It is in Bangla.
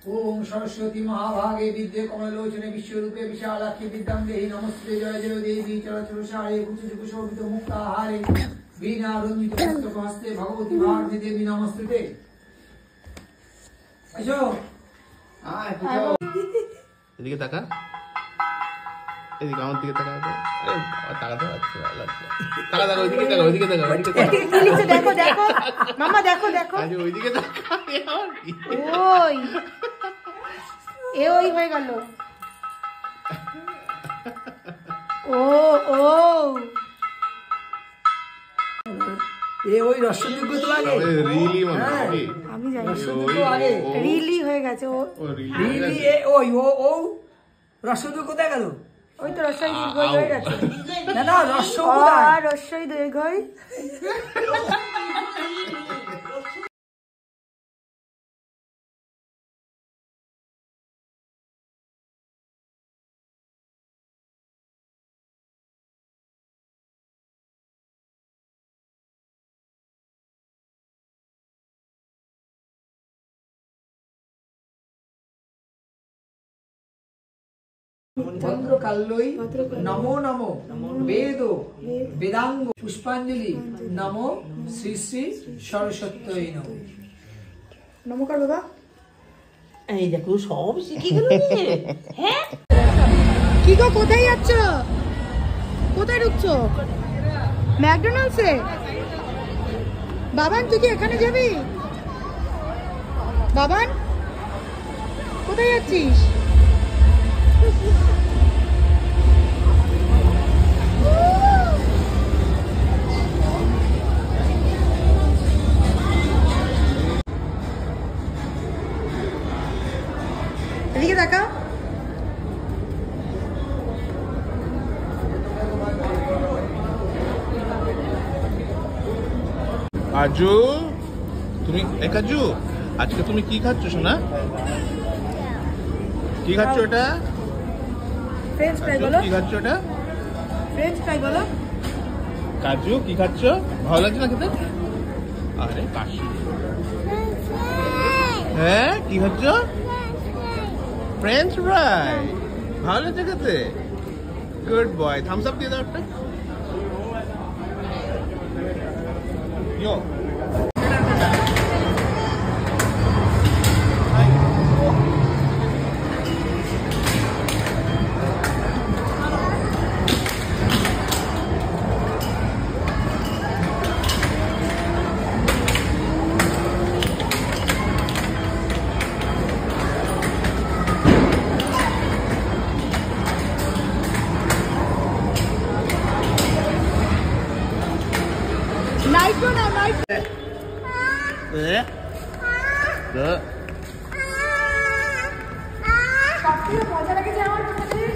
ओम सरस्वती महाभागे विद्ये कमलोचने विश्वरूपे विशालाक्षी विद्यां देहि नमस्ते जय जय देवी चरचरसारे कुचकुशोभित मुक्ताहारे वीणा रंजित पुस्तकहस्ते भगवती भारती देवी नमस्ते। আসো এদিকে তাকা, এদিকে আমার দিকে তাকা। আরে তাকাতে পারছি না, লাগছে। তাকা তাকা, ওইদিকে তাকা, ওইদিকে তাকা, ওইদিকে তাকা। কি লিখছে দেখো দেখো মামা, দেখো দেখো। আরে ওইদিকে তাকা, আর কি? ওই ওই হয়ে গেল। ও ও এ ওই রসযোগ্য তো আগে রিলি মনে হয়। আমি জানি রসযোগ্য আগে রিলি হয়ে গেছে। ও রিলি এ ওই ও ও রসযোগ্য কোথায় গেল? ওই তো রসই দীর্ঘই হয়ে গেছে। না না রসযোগ্য কোথায়? আর রসই দীর্ঘই। ভদ্রকাল্যই নমো নমো বেদ বেদাঙ্গ পুষ্পাঞ্জলি নমো শ্রী শ্রী সরস্বত্যই নমো। নমস্কার বাবা। এই দেখো সব শিখে গেল। হ্যাঁ কি গো, কোথায় যাচ্ছ? কোথায় ঢুকছো? ম্যাকডোনাল্ডসে? বাবান তুই কি এখানে যাবি? বাবান কোথায় যাচ্ছিস? এদিকে দেখা। কাজু, তুমি কাজু আজকে তুমি কি খাচ্ছ সোনা? কি খাচ্ছ ওটা? ফ্রেঞ্চ ফ্রাই বলো। কি খাচ্ছ ওটা? ফ্রেঞ্চ ফ্রাই বলো। কাজু কি খাচ্ছ? ভালো লাগছে না খেতে? আরে কাশি। হ্যাঁ কি খাচ্ছ? French fry. ভালো লাগছে খেতে? Good boy. থামস আপ দিয়ে দাও একটা। ইয়ো নাইট্রো না নাইট্রো। সবথেকে মজা লেগেছে আমার শুটিং।